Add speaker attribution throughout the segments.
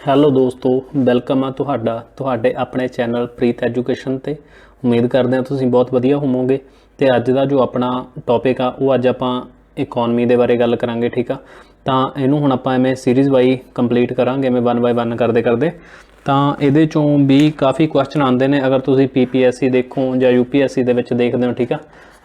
Speaker 1: Hello ਦੋਸਤੋ, welcome ਆ ਤੁਹਾਡੇ ਆਪਣੇ ਚੈਨਲ ਪ੍ਰੀਤ ਐਜੂਕੇਸ਼ਨ ਤੇ। ਉਮੀਦ ਕਰਦੇ ਹਾਂ ਤੁਸੀਂ ਬਹੁਤ ਵਧੀਆ ਹੋਵੋਗੇ। ਤੇ ਅੱਜ ਦਾ ਜੋ ਆਪਣਾ ਟੌਪਿਕ ਆ ਉਹ ਅੱਜ ਆਪਾਂ ਇਕਨੋਮੀ ਦੇ ਬਾਰੇ ਗੱਲ ਕਰਾਂਗੇ। ਠੀਕ ਆ, ਤਾਂ ਇਹਨੂੰ ਹੁਣ ਆਪਾਂ ਐਵੇਂ ਸੀਰੀਜ਼ ਵਾਈ ਕੰਪਲੀਟ ਕਰਾਂਗੇ, ਐਵੇਂ 1 ਬਾਈ 1 ਕਰਦੇ ਤਾਂ ਇਹਦੇ ਚੋਂ ਵੀ ਕਾਫੀ ਕੁਐਸਚਨ ਆਉਂਦੇ ਨੇ। ਅਗਰ ਤੁਸੀਂ PPSC ਦੇਖੋ ਜਾਂ UPSC ਦੇ ਵਿੱਚ ਦੇਖਦੇ ਹੋ, ਠੀਕ ਆ,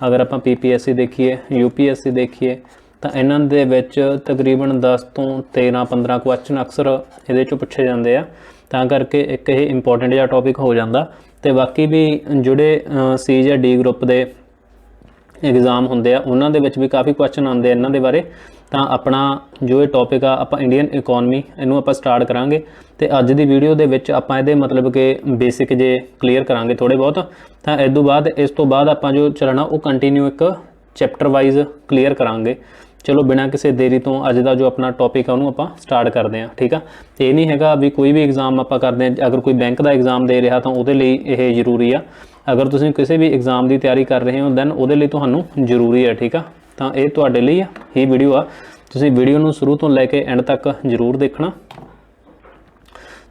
Speaker 1: ਅਗਰ ਆਪਾਂ PPSC ਦੇਖੀਏ, UPSC ਦੇਖੀਏ ਤਾਂ ਇਹਨਾਂ ਦੇ ਵਿੱਚ ਤਕਰੀਬਨ 10 ਤੋਂ 13-15 ਕੁਐਸਚਨ ਅਕਸਰ ਇਹਦੇ ਚੋਂ ਪੁੱਛੇ ਜਾਂਦੇ ਆ। ਤਾਂ ਕਰਕੇ ਇੱਕ ਇਹ ਇੰਪੋਰਟੈਂਟ ਜਿਹਾ ਟੌਪਿਕ ਹੋ ਜਾਂਦਾ। ਤੇ ਬਾਕੀ ਵੀ ਜਿਹੜੇ C ਜਾਂ D ਗਰੁੱਪ ਦੇ एग्जाम होंगे उन्होंने भी काफ़ी क्वेश्चन आते हैं इन्हों बारे। तो अपना जो ये टॉपिक आ आप इंडियन इकोनॉमी इनू आप स्टार्ट करांगे। तो अज की वीडियो के विच आपां इहदे मतलब कि बेसिक जे क्लीयर करांगे थोड़े बहुत। तो इस तो बाद आप जो चलना वो कंटीन्यू एक चैप्टर वाइज क्लीयर करांगे। चलो बिना किसी देरी तो अज का जो अपना टॉपिक है उन्होंने आप स्टार्ट करते हैं। ठीक है, तो ये नहीं है भी कोई भी एग्जाम आप करते हैं, अगर कोई बैंक का एग्जाम दे रहा तो वो ये जरूरी आ। अगर तुसीं किसी भी एग्जाम की तैयारी कर रहे हो दैन वो जरूरी है। ठीक है, तो ये तुहाडे लई ही वीडियो आ, तुसीं वीडियो नूं शुरू तो लैके एंड तक जरूर देखना।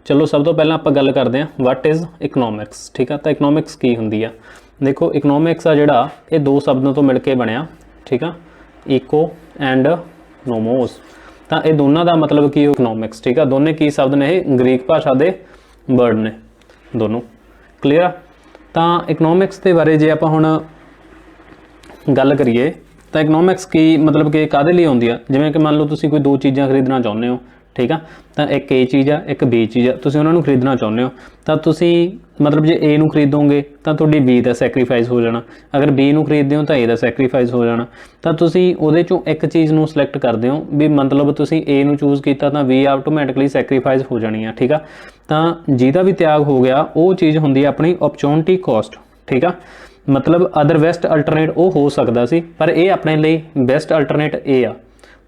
Speaker 1: चलो सब तो पहला आपां गल करते हैं वट इज़ इकनॉमिक्स। ठीक है, तो इकनॉमिक्स की हुंदी आ? देखो इकनॉमिक्स आ जिहड़ा ये दो शब्दों तो मिल के बनया। ठीक है, इको एंड नोमोस। तो ये दोनों का मतलब की इकनॉमिक्स। ठीक है, दोनों की शब्द ने ग्रीक भाषा के वर्ड ने दोनों। क्लीयर आ? तो इकनॉमिक्स के बारे जे आपां हुण गल करिए तो इकनॉमिक्स की मतलब कि काहदे लई आउंदी आ? जिवें कि मान लो तुसीं कोई दो चीज़ां खरीदना चाहुंदे हो, ठीक है, तो एक ए चीज़ आ एक बी चीज़ आ, तुसीं उन्हां नूं खरीदना चाहुंदे हो तो तुसीं मतलब जे ए नूं खरीदोगे तो तुहाडी बी दा सैक्रीफाइस हो जाना। अगर बी नूं खरीददे हो तो ए दा सैक्रीफाइस हो जाना। तो तुसीं उहदे चों एक चीज़ नूं सिलेक्ट करदे हो भी मतलब तुसीं ए नूं चूज़ कीता तो बी आटोमैटिकली सैक्रीफाइस हो जानी है। ठीक है, तो जिहदा भी त्याग हो गया वो चीज़ हुंदी है अपनी अपॉर्चुनिटी कॉस्ट। ठीक है, मतलब अदर बेस्ट अल्टरनेट वो हो सकता सी पर ये अपने लिए बेस्ट अल्टरनेट ए आ।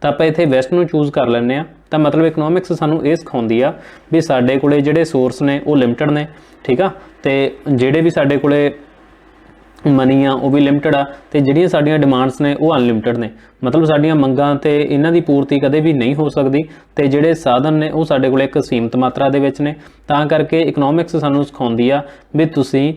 Speaker 1: तो आप इत्थे बेस्ट नूं चूज़ कर लैंदे आ। तो मतलब इकनॉमिक्स सानू ये सिखाउंदी आ भी साडे कोले जिहड़े सोर्स ने वो लिमिटेड ने। ठीक आ, ते जिहड़े भी साडे कोले मनी आ वो भी लिमिटेड आ, ते जिहड़ियां साडीआं डिमांड्स ने वो अनलिमिटेड ने। मतलब साडीआं मंगां ते इन्हां दी पूर्ति कदे भी नहीं हो सकदी, ते जिहड़े साधन ने वो साडे कोले एक सीमित मात्रा दे विच ने। तां करके इकनॉमिक्स सानू सिखाउंदी आ भी तुसीं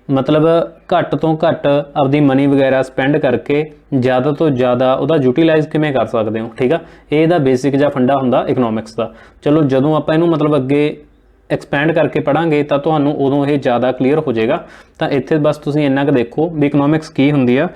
Speaker 1: मतलब घट तो घट अपनी मनी वगैरह स्पेंड करके ज़्यादा तो ज़्यादा उहदा यूटिलाइज़ किवें कर सकते हो। ठीक है, ये बेसिक जिहा फंडा हुंदा इकनॉमिक्स का। चलो जदों आपां इहनूं मतलब अगे एक्सपैंड करके पढ़ांगे तो तुहानूं उदों ये ज़्यादा क्लीयर हो जाएगा। तो इत्थे बस तुसीं इन्ना क देखो भी इकनॉमिक्स की हुंदी आ।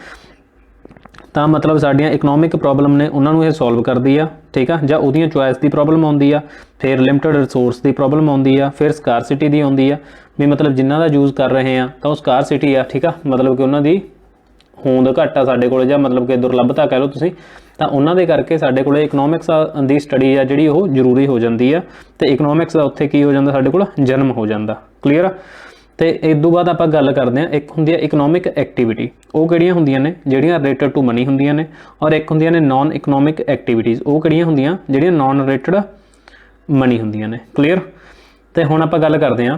Speaker 1: तो मतलब साडियां इकनॉमिक प्रॉब्लम ने उन्होंने ये सॉल्व करती है। ठीक है, जां उहदियां चॉइस की प्रॉब्लम आउंदी आ, फिर लिमिटेड रिसोर्स की प्रॉब्लम आउंदी आ, फिर स्कारसिटी की आउंदी आ भी मतलब जिन्हां दा यूज़ कर रहे हैं तो स्कारसिटी आ। ठीक है, मतलब कि उन्होंने होंद घट आ साडे कोल, जां मतलब कि दुर्लभता कह लो तुसीं, तो उन्होंने करके साडे कोल इकनॉमिक्स की स्टडी आ जिहड़ी वो जरूरी हो जाती है। तो इकनॉमिक्स का उत्थे की हो जाता साडे कोल जन्म हो जाता। क्लीयर आ? तो इस तो बाद आप गल करते हैं एक होंदी है इकनॉमिक एक्टिविटी। वो किहड़ियां होंदियां ने जिहड़ियां रिलेटेड टू मनी होंदियां ने, और एक होंदियां ने नॉन इकनॉमिक एक्टिविटीज़। वो किहड़ियां होंदियां जिहड़ियां नॉन रिलेटेड मनी होंदियां ने। क्लीयर? तो हुण आपां गल करते हैं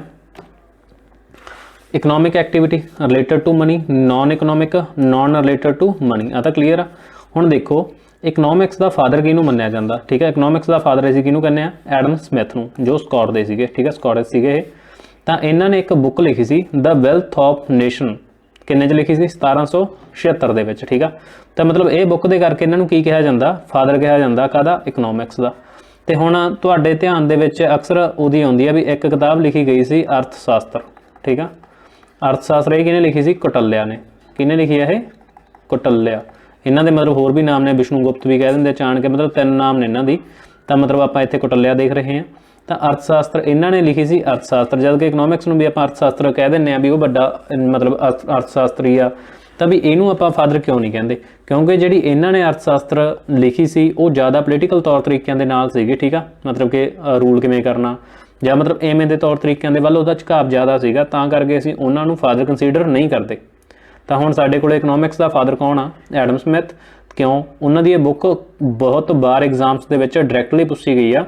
Speaker 1: economic activity related to money, non economic non related to money. आ तां क्लीयर आ? हुण देखो इकनॉमिक्स का फादर किहनूं मन्निया जांदा? ठीक है, इकनॉमिक्स का फादर असीं किहनूं कहने आ? एडम स्मिथ नूं, जो स्कॉट दे सीगे। ठीक है, स्कॉटिश सीगे ये। तो इन्होंने एक बुक लिखी see the wealth of nation. किन्ने च लिखी सी? 1776 दे विच। ठीक है, तो मतलब ये बुक दे करके इन्हों की कहा जाता? फादर कहा जाता काहदा? इकनॉमिक्स का। तो हुण तुहाडे ध्यान दे विच अक्सर उहदी आउंदी है भी एक किताब लिखी गई सी अर्थशास्त्र। ठीक है, अर्थशास्त्र ये किहने लिखी सी? कौटिल्या ने। किहने लिखी है? कौटिल्या। इन्हां दे मतलब होर भी नाम ने, विष्णुगुप्त भी कह दिंदे चाण के, मतलब 3 नाम ने इन्हां दी। तो मतलब आपां इत्थे कौटिल्या देख रहे हैं। तो अर्थशास्त्र इन्हों ने लिखी सी अर्थशास्त्र, जबकि इकनॉमिक्स में भी आप अर्थशास्त्र कह दें भी वो बड़ा मतलब अर्थशास्त्री आ। तो भी इनू आप फादर क्यों नहीं कहते? क्योंकि जी इन्होंने अर्थशास्त्र लिखी सी वो ज़्यादा पोलीटिकल तौर तरीकों के नाल सीगी। ठीक है, मतलब कि रूल किवें करना ਜਾਂ मतलब एवें के तौर तरीकों के ਵੱਲ ਉਹਦਾ ਝੁਕਾਅ ज़्यादा ਸੀਗਾ, ਤਾਂ ਕਰਕੇ ਅਸੀਂ ਉਹਨਾਂ ਨੂੰ फादर कंसीडर नहीं करते। तो हुण साडे कोल इकनॉमिक्स का फादर कौन आ? Adam Smith. क्यों? उन्हों की बुक बहुत बार एग्जाम्स के डायरैक्टली पूछी गई आ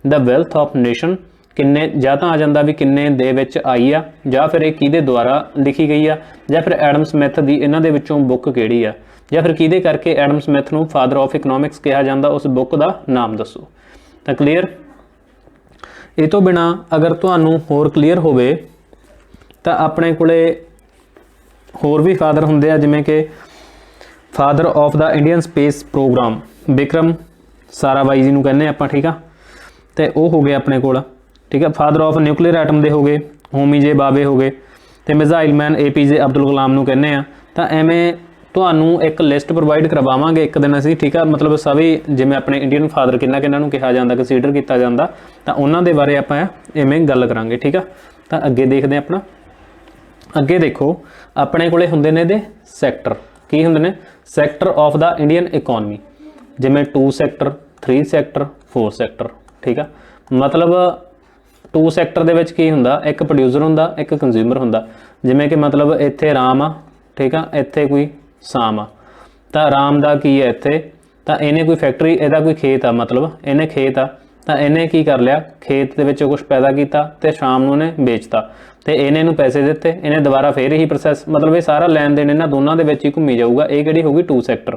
Speaker 1: द वेल्थ ऑफ नेशन। किन्ने जां तां आ जांदा भी किन्ने दे विच आई आ, जां फिर ये किहदे द्वारा लिखी गई आ, जां फिर एडम स्मिथ की इन्हां दे विचों बुक किहड़ी आ, जां फिर किहदे करके एडम स्मिथ नूं फादर ऑफ इकनॉमिक्स कहा जांदा, उस बुक का नाम दसो। तो क्लीयर? ਇਹ ਤੋਂ ਬਿਨਾ अगर ਤੁਹਾਨੂੰ ਹੋਰ ਕਲੀਅਰ ਹੋਵੇ ਤਾਂ ਆਪਣੇ ਕੋਲੇ ਹੋਰ ਵੀ ਫਾਦਰ ਹੁੰਦੇ ਆ, ਜਿਵੇਂ ਕਿ father of the Indian space programme Vikram Sarabhai ji नूं कहने आपां, ठीक आ। तो वो हो गए अपने कोल, ठीक है। फादर ऑफ न्यूक्लीयर एटम दे हो गए होमी जे बाबे हो गए, तो missile man APJ Abdul Kalam नूं कहने आ। तो एवें तुहानूं एक लिस्ट प्रोवाइड करवावांगे एक दिन असीं, ठीक है। मतलब सभी जिवें अपने इंडियन फादर किन्ना किन्ना नूं कहा जांदा, कंसीडर किया जांदा, तो उन्हां दे बारे आपां इवें गल करांगे, ठीक आ। तो अगे देखदे अपना, अगे देखो अपने कोले हुंदे ने दे सैक्टर, की हुंदे ने sector of the Indian economy, जिमें 2 सैक्टर 3 सैक्टर 4 सैक्टर, ठीक है। मतलब 2 सैक्टर दे विच की हुंदा, एक प्रोड्यूसर हुंदा, एक कंज्यूमर हुंदा। जिमें कि मतलब इत्थे राम आ, ठीक है, इत्थे कोई साम आ। तो राम दा की है इत्थे, तो इहने कोई फैक्टरी, इहदा कोई खेत आ, मतलब इहने खेत आ, तो इहने की कर लिया, खेत दे विच कुछ पैदा किया तो शाम नूं इहने बेचता, तो इन्हें नूं पैसे दिते, इन्हें दोबारा फिर ही प्रोसैस, मतलब ये सारा लैन देन इन्हां दोनों के विच ही घूमी जाऊगा। ये किहड़ी होगी 2 सैक्टर।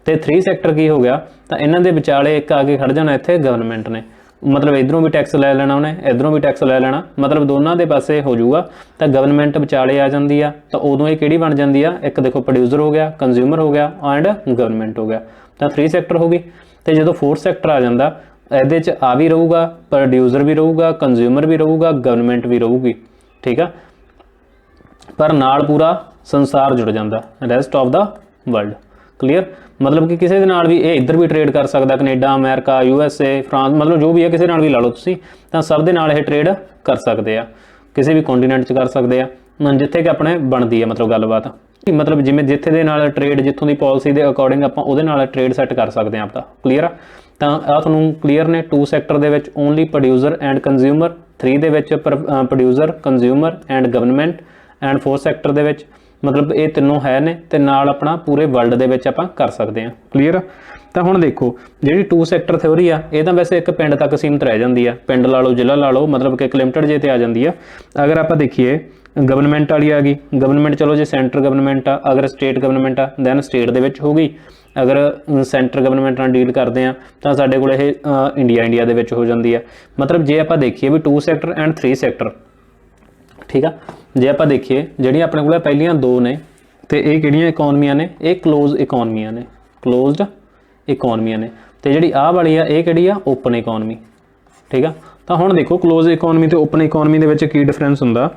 Speaker 1: तो 3 सैक्टर की हो गया, तो इन्हां दे विचाले एक आके खड़ जाना इत्थे गवर्नमेंट ने, मतलब इधरों भी टैक्स लै लेना उन्हें, इधरों भी टैक्स लै लेना, मतलब दोनों के पासे हो जाऊगा। तो गवर्नमेंट विचाले आ जाती है, तो उदों ये किहड़ी बन जाती है, एक देखो प्रोड्यूसर हो गया, कंज्यूमर हो गया एंड गवर्नमेंट हो गया। तो 3 सैक्टर हो गई। तो जो 4 सैक्टर आ जाता, ये आ भी रहूगा, प्रोड्यूसर भी रहूगा, कंज्यूमर भी रहूगा, गवर्नमेंट भी रहूगी, ठीक है। पर नाल पूरा संसार जुड़ जाता, rest of the world, clear. मतलब कि किसी दे नाल भी ये इधर भी ट्रेड कर सकता, कनेडा, अमेरिका, USA, फ्रांस, मतलब जो भी है किसी नाल भी ला लो तुसीं, तां सब दे नाल ये ट्रेड कर सकते हैं, किसी भी कॉन्टीनेंट च कर सकते हैं जिथे कि अपने बनती है, मतलब गलबात, मतलब जिमें जिथे दे नाल ट्रेड, जिथों की पॉलिसी के अकॉर्डिंग आपां उहदे नाल ट्रेड सैट कर सकते हैं आपका, क्लीयर आ। तो आ तुहानूं क्लीयर ने 2 सैक्टर दे विच ओनली प्रोड्यूसर एंड कंज्यूमर, 3 दे विच producer, consumer and government, and 4 sector दे विच मतलब ये तीनों है ने, ते नाल अपना पूरे वर्ल्ड दे विच आपां कर सकते हैं, क्लीयर। तो हुण देखो जिहड़ी 2 सैक्टर थ्योरी आ, ये तां वैसे एक पिंड तक सीमित रह जाती है, पिंड ला लो, जिला ला लो, मतलब कि एक लिमिटेड जे ते आ जाती है। अगर आपां देखिए गवर्नमेंट वाली आ गई, गवर्नमेंट चलो जो सेंटर गवर्नमेंट आ, अगर स्टेट गवर्नमेंट आ दैन स्टेट दे विच होगी, अगर सेंटर गवर्नमेंट नाल डील करते हैं तो साडे कोल ये इंडिया दे विच हो जाती है। मतलब जे आपां देखिए भी 2 सैक्टर एंड 3 सैक्टर, ठीक है। जे आपां देखिए जिहड़ियां अपने कोल पहलियां 2 ने, तो ये किहड़ियां इकोनमियां ने, ये क्लोज इकोनमियां ने, क्लोज्ड इकोनमियां ने। तो जिहड़ी आह वाली आ, ये किहड़ी आ, ओपन इकोनमी, ठीक है। तो हुण देखो क्लोज इकोनमी ते ओपन इकोनमी दे विच की डिफरेंस हुंदा।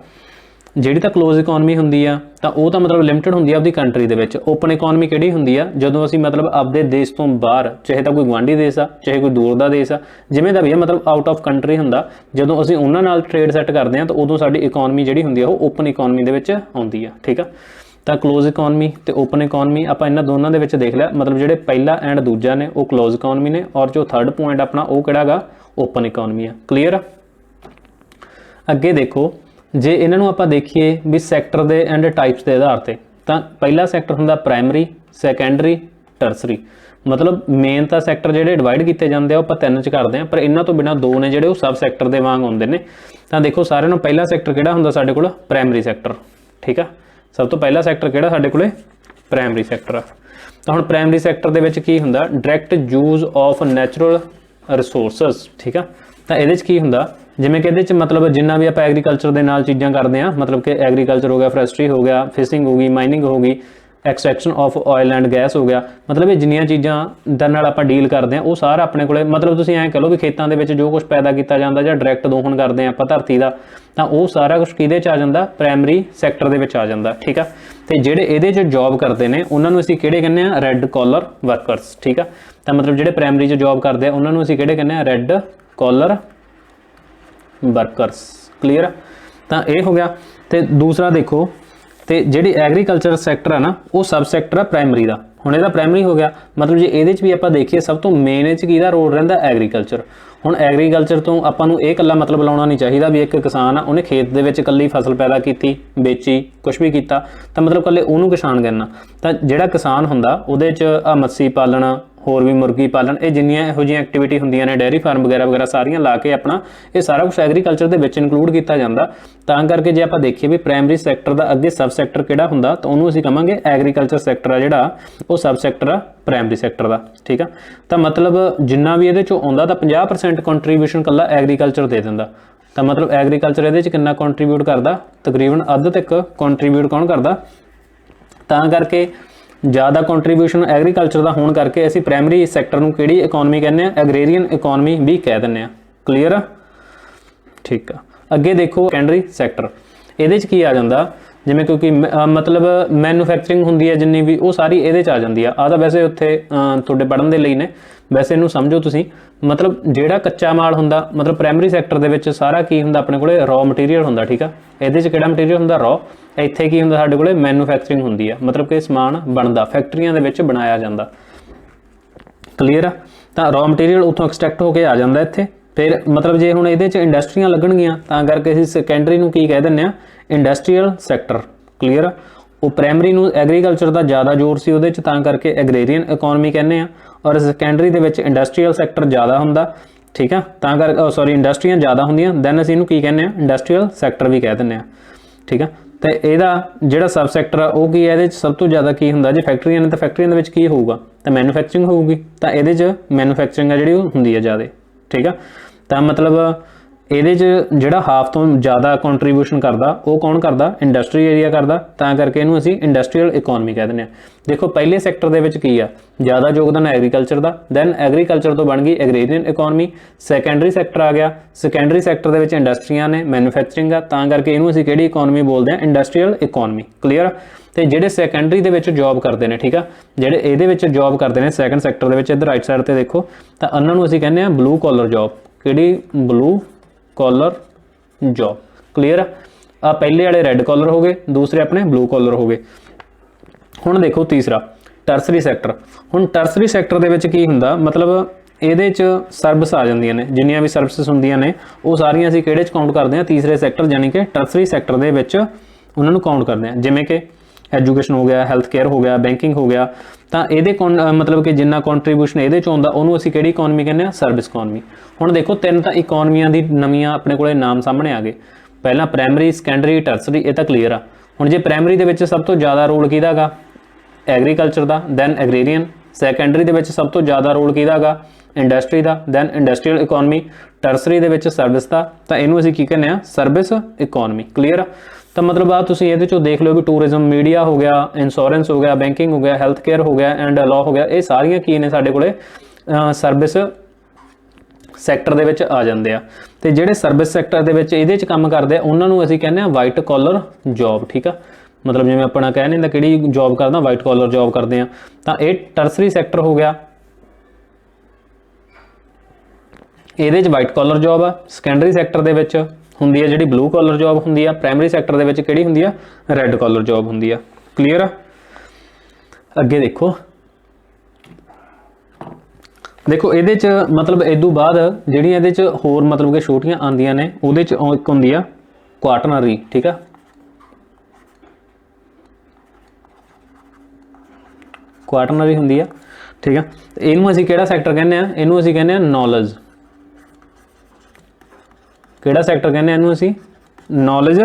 Speaker 1: जिहड़ी तां क्लोज इकोनमी हुंदी आ तां ओह तां मतलब लिमिटेड हुंदी आ आपदी कंट्री दे विच। ओपन इकोनमी किहड़ी हुंदी आ, जदों असीं मतलब आपदे देश तो बाहर, चाहे तां कोई गुआंढी देश आ, चाहे कोई दूर दा देश आ, जिवें दा भी आ, मतलब आउट ऑफ कंट्री हुंदा, जदों असीं उहनां नाल ट्रेड सैट करदे आ तां उदों साडी इकोनमी जिहड़ी हुंदी आ ओह ओपन इकोनमी दे विच आउंदी आ, ठीक आ। तो क्लोज इकोनमी ते ओपन इकोनमी आपां इन्हां दोनों दे विच देख लिया, मतलब जिहड़े पहला एंड दूजा ने वो क्लोज इकोनमी ने, और जो थर्ड पॉइंट अपना वो किहड़ा गा, ओपन इकोनमी आ, क्लीयर आ। अगे देखो जे इन्हां नूं आपां देखिए भी सैक्टर दे एंड टाइप्स के आधार पर, तो पहला सैक्टर हुंदा प्राइमरी, सैकेंडरी, टर्सरी। मतलब मेन तो सैक्टर जिहड़े डिवाइड किए जाते हैं आपां 3 च करते हैं, पर इन्हां तो बिना 2 ने जिहड़े सब सैक्टर दे वांग आउंदे ने। तो देखो सारिआं नूं पहला सैक्टर किहड़ा हुंदा साडे कोल, प्राइमरी सैक्टर, ठीक है। सब तो पहला सैक्टर किहड़ा साडे कोल, प्राइमरी सैक्टर आ। तो हुण प्राइमरी सैक्टर दे विच की हुंदा, direct use of natural resources, ठीक है। तो इहदे च की हुंदा, जिमें कि इहदे मतलब जिन्ना भी आप एग्रीकल्चर के नाल चीज़ां करते हैं, मतलब कि एग्रीकल्चर हो गया, फॉरेस्ट्री हो गया, फिशिंग हो गई, माइनिंग हो गई, extraction of oil and gas हो गया, मतलब ये जिन्नियां चीज़ां दे नाल आपां डील करते हैं वो सारा अपने कोले, मतलब तुसीं ऐं कह लो भी खेतों के जो कुछ पैदा किया जाता जां डायरैक्ट दोहन करते हैं आपां धरती का, तो वो सारा कुछ किहदे च आ जांदा, प्राइमरी सैक्टर दे विच आ जांदा, ठीक है। तो जिहड़े इहदे च जॉब करते हैं उन्हां नूं असीं किहड़े कहने आ, रैड कॉलर वर्करस, ठीक है। तो मतलब जिहड़े प्राइमरी च जॉब करते हैं उन्हां नूं असीं किहड़े कहने आ, रैड कॉलर वर्करस, क्लीयर। तो यह हो गया। तो दूसरा देखो, तो जिहड़ी एग्रीकल्चर सैक्टर है ना वो सब सैक्टर है प्राइमरी का। हुण इहदा प्राइमरी हो गया, मतलब जे इहदे च भी आपां देखिए सब तो मेन इह च किहदा रोल रहिंदा, एग्रीकल्चर। हुण एग्रीकल्चर तो आपां नूं इह कल्ला मतलब लाउणा नहीं चाहिदा भी एक किसान आ उहने खेत दे विच कल्ली फसल पैदा कीती, बेची, कुछ भी कीता, तो मतलब कल्ले उहनूं किसान कहना। तो जिहड़ा किसान हुंदा उहदे च आ मच्छी पालना, होर भी मुर्गी पालन, ये जिन्नियां इहो जिहियां एक्टिविटी हुंदियां ने डेयरी फार्म वगैरह वगैरह सारियां ला के अपना ये सारा कुछ एग्रीकल्चर दे विच इनकलूड किया जाता। तां करके जे आपां देखीए भी प्राइमरी सैक्टर दा अगे सब सैक्टर किहड़ा हुंदा तां उहनूं असीं कहांगे एग्रीकल्चर सैक्टर आ जिहड़ा वो सब सैक्टर आ प्राइमरी सैक्टर दा। ठीक आ, तां मतलब जिन्ना भी इहदे चों आउंदा तां 50% कंट्रीब्यूशन कल्ला एग्रीकल्चर दे दिंदा। तां मतलब एग्रीकल्चर इहदे च किन्ना कंट्रीब्यूट करदा, तकरीबन अद्ध तक कंट्रीब्यूट कौन करदा। तां करके ज़्यादा कंट्रीब्यूशन एग्रीकल्चर का होने करके असीं प्राइमरी सैक्टर नूं किहड़ी इकोनॉमी कहने आ, एग्रेरियन इकोनॉमी भी कह दिंदे आ। क्लीयर आ, ठीक आ। अगे देखो सैकेंडरी सैक्टर, इहदे च की आ जांदा जिवें क्योंकि मतलब मैन्युफैक्चरिंग हुंदी है जिन्नी भी वो सारी इहदे च आ जांदी आ। आह तां वैसे उत्थे तुहाडे पढ़न दे लई ने, वैसे इनू समझो तुसीं मतलब जिहड़ा कच्चा माल हुंदा मतलब प्राइमरी सैक्टर दे विच सारा की हुंदा अपने कोले रॉ मटीरीअल हुंदा। ठीक आ, इहदे च किहड़ा मटीरीअल हुंदा रॉ, इत्थे की हुंदा साडे कोले मैन्युफैक्चरिंग हुंदी आ, मतलब कि समान बनदा फैक्ट्रियां दे विच बनाया जांदा। क्लीयर आ, तां रॉ मटीरीअल उत्थों एक्सट्रैक्ट होके आ जांदा इत्थे। फिर मतलब जे हुण इहदे च इंडस्ट्रीआं लगणगीਆਂ तां करके असीं सैकेंडरी नूं की कह दिंदे आ, इंडस्ट्रीअल सैक्टर। क्लीयर आ, वो प्राइमरी नूं एग्रीकल्चर दा ज़्यादा जोर सी उहदे च तां करके एग्रेरियन इकोनॉमी कहने आ, और सैकेंडरी दे विच इंडस्ट्रीअल सैक्टर ज़्यादा हुंदा। ठीक आ, तां कर सॉरी इंडस्ट्रीआं ज़्यादा हुंदियां, दैन असीं इहनूं की कहने आ इंडस्ट्रीअल सैक्टर भी कह दिंदे आ। ठीक आ, तो इहदा जिहड़ा सब सैक्टर आ वो की है, इहदे च सब तो ज़्यादा की हुंदा, जे फैक्ट्रियां ने तां फैक्ट्रियां दे विच की होऊगा तां मैन्युफैक्चरिंग होऊगी, तां इहदे च मैन्युफैक्चरिंग आ जिहड़ी वो हुंदी है ज़्यादा। ठीक आ, तां मतलब ਇਹਦੇ 'ਚ ਜਿਹੜਾ ਹਾਫ ਤੋਂ ਜ਼ਿਆਦਾ ਕੰਟਰੀਬਿਊਸ਼ਨ ਕਰਦਾ ਉਹ ਕੌਣ ਕਰਦਾ, ਇੰਡਸਟਰੀ ਏਰੀਆ ਕਰਦਾ। ਤਾਂ ਕਰਕੇ ਇਹਨੂੰ ਅਸੀਂ ਇੰਡਸਟਰੀਅਲ ਇਕੋਨਮੀ ਕਹਿ ਦਿੰਦੇ ਹਾਂ। ਦੇਖੋ ਪਹਿਲੇ ਸੈਕਟਰ ਦੇ ਵਿੱਚ ਕੀ ਆ, ਜ਼ਿਆਦਾ ਯੋਗਦਾਨ ਐਗਰੀਕਲਚਰ ਦਾ, ਦੈਨ ਐਗਰੀਕਲਚਰ ਤੋਂ ਬਣ ਗਈ ਐਗਰੇਰੀਅਨ ਇਕੋਨਮੀ। ਸੈਕੰਡਰੀ ਸੈਕਟਰ ਆ ਗਿਆ, ਸੈਕੰਡਰੀ ਸੈਕਟਰ ਦੇ ਵਿੱਚ ਇੰਡਸਟਰੀਆਂ ਨੇ, ਮੈਨੂਫੈਕਚਰਿੰਗ ਆ, ਤਾਂ ਕਰਕੇ ਇਹਨੂੰ ਅਸੀਂ ਕਿਹੜੀ ਇਕੋਨਮੀ ਬੋਲਦੇ ਹਾਂ, ਇੰਡਸਟਰੀਅਲ ਇਕੋਨਮੀ। ਕਲੀਅਰ। ਤੇ ਜਿਹੜੇ ਸੈਕੰਡਰੀ ਦੇ ਵਿੱਚ ਜੌਬ ਕਰਦੇ ਨੇ, ਠੀਕ ਆ, ਜਿਹੜੇ ਇਹਦੇ ਵਿੱਚ ਜੌਬ ਕਰਦੇ ਨੇ ਸੈਕੰਡ ਸੈਕਟਰ ਦੇ ਵਿੱਚ, ਇੱਧਰ ਰਾਈਟ ਸਾਈਡ ਤੇ ਦੇਖੋ, ਤਾਂ ਉਹਨਾਂ ਨੂੰ ਅਸੀਂ ਕਹਿੰਦੇ ਆ ਬਲੂ ਕਾਲਰ ਜੌਬ। ਕਿਹੜੀ, ਬਲੂ कॉलर जॉब। क्लीयर आ, पहले वाले रैड कॉलर हो गए, दूसरे अपने ब्लू कॉलर हो गए। हुण देखो तीसरा टर्सरी सैक्टर। हुण टर्सरी सैक्टर दे विच की हुंदा, मतलब ਇਹਦੇ 'ਚ ਸਰਵਿਸ ਆ ਜਾਂਦੀਆਂ ਨੇ, ਜਿੰਨੀਆਂ ਵੀ ਸਰਵਿਸਿਜ਼ ਹੁੰਦੀਆਂ ਨੇ ਉਹ ਸਾਰੀਆਂ ਅਸੀਂ ਕਿਹੜੇ 'ਚ ਕਾਊਂਟ ਕਰਦੇ ਹਾਂ, ਤੀਸਰੇ ਸੈਕਟਰ ਯਾਨੀ ਕਿ ਟਰਸਰੀ ਸੈਕਟਰ ਦੇ ਵਿੱਚ ਉਹਨਾਂ ਨੂੰ ਕਾਊਂਟ ਕਰਦੇ ਹਾਂ। ਜਿਵੇਂ ਕਿ ਐਜੂਕੇਸ਼ਨ ਹੋ ਗਿਆ, ਹੈਲਥ ਕੇਅਰ ਹੋ ਗਿਆ, ਬੈਂਕਿੰਗ ਹੋ ਗਿਆ, ਤਾਂ ਇਹਦੇ मतलब कि जिन्ना ਕੰਟਰੀਬਿਊਸ਼ਨ ਇਹਦੇ 'ਚ ਆਉਂਦਾ ਉਹਨੂੰ ਅਸੀਂ ਕਿਹੜੀ ਇਕੋਨਮੀ ਕਹਿੰਦੇ ਹਾਂ, ਸਰਵਿਸ ਇਕੋਨਮੀ। ਹੁਣ ਦੇਖੋ ਤਿੰਨ ਤਾਂ ਇਕੋਨਮੀਆਂ ਦੀ ਨਵੀਆਂ ਆਪਣੇ ਕੋਲੇ ਨਾਮ ਸਾਹਮਣੇ ਆ ਗਏ। ਪਹਿਲਾਂ ਪ੍ਰਾਇਮਰੀ, ਸੈਕੰਡਰੀ, ਟਰਸਰੀ, ਇਹ ਤਾਂ ਕਲੀਅਰ ਆ। ਹੁਣ ਜੇ ਪ੍ਰਾਇਮਰੀ ਦੇ ਵਿੱਚ ਸਭ ਤੋਂ ਜ਼ਿਆਦਾ ਰੋਲ ਕਿਹਦਾ ਗਾ, ਐਗਰੀਕਲਚਰ ਦਾ, ਦੈਨ ਐਗਰੇਰੀਅਨ। ਸੈਕੰਡਰੀ ਦੇ ਵਿੱਚ ਸਭ ਤੋਂ ਜ਼ਿਆਦਾ ਰੋਲ ਕਿਹਦਾ ਗਾ, ਇੰਡਸਟਰੀ ਦਾ, ਦੈਨ ਇੰਡਸਟਰੀਅਲ ਇਕੋਨਮੀ। ਟਰਸਰੀ ਦੇ ਵਿੱਚ ਸਰਵਿਸ ਦਾ, ਤਾਂ ਇਹਨੂੰ ਅਸੀਂ ਕੀ ਕਹਿੰਦੇ ਹਾਂ, ਸਰਵਿਸ ਇਕੋਨਮੀ। ਕਲੀਅਰ ਆ। ਤਾਂ मतलब आ तुसीं ਇਹਦੇ ਚੋਂ देख लो भी टूरिज्म, मीडिया हो गया, इंश्योरेंस हो गया, बैंकिंग हो गया, हैल्थ केयर हो गया एंड लॉ हो गया, ये सारियां की ने साडे कोले सर्विस सैक्टर ਦੇ ਵਿੱਚ ਆ ਜਾਂਦੇ ਆ। ਤੇ ਜਿਹੜੇ ਸਰਵਿਸ ਸੈਕਟਰ ਦੇ ਵਿੱਚ ਇਹਦੇ 'ਚ ਕੰਮ ਕਰਦੇ ਆ ਉਹਨਾਂ ਨੂੰ ਅਸੀਂ ਕਹਿੰਦੇ ਆ ਵਾਈਟ ਕਾਲਰ ਜੌਬ। ਠੀਕ ਆ, मतलब ਜਿਵੇਂ ਆਪਣਾ ਕਹਿ ਨਹੀਂ ਹੁੰਦਾ ਕਿਹੜੀ ਜੌਬ ਕਰਦਾ, ਵਾਈਟ ਕਾਲਰ ਜੌਬ ਕਰਦੇ ਆ। ਤਾਂ ਇਹ ਟਰਸਰੀ ਸੈਕਟਰ ਹੋ ਗਿਆ, ਇਹਦੇ 'ਚ ਵਾਈਟ ਕਾਲਰ ਜੌਬ ਆ। ਸੈਕੰਡਰੀ ਸੈਕਟਰ ਦੇ ਵਿੱਚ ਹੁੰਦੀ ਹੈ ਜਿਹੜੀ ਬਲੂ ਕਾਲਰ ਜੌਬ ਹੁੰਦੀ ਆ। ਪ੍ਰਾਇਮਰੀ ਸੈਕਟਰ ਦੇ ਵਿੱਚ ਕਿਹੜੀ ਹੁੰਦੀ ਆ, ਰੈੱਡ ਕਾਲਰ ਜੌਬ ਹੁੰਦੀ ਆ। ਕਲੀਅਰ ਆ। ਅੱਗੇ ਦੇਖੋ, ਦੇਖੋ ਇਹਦੇ 'ਚ मतलब ਇਦੋਂ ਬਾਅਦ ਜਿਹੜੀਆਂ ਇਹਦੇ 'ਚ ਹੋਰ मतलब ਕਿ ਛੋਟੀਆਂ ਆਉਂਦੀਆਂ ਨੇ, ਉਹਦੇ 'ਚ ਇੱਕ ਹੁੰਦੀ ਆ ਕੁਆਟਰਨਰੀ। ਠੀਕ ਆ, ਕੁਆਟਰਨਰੀ ਹੁੰਦੀ ਆ। ਠੀਕ ਆ, ਇਹਨੂੰ ਅਸੀਂ ਕਿਹੜਾ ਸੈਕਟਰ ਕਹਿੰਦੇ ਆ, ਇਹਨੂੰ ਅਸੀਂ ਕਹਿੰਦੇ ਆ ਨੌਲੇਜ। ਕਿਹੜਾ ਸੈਕਟਰ ਕਹਿੰਦੇ ਇਹਨੂੰ ਅਸੀਂ, ਨੌਲੇਜ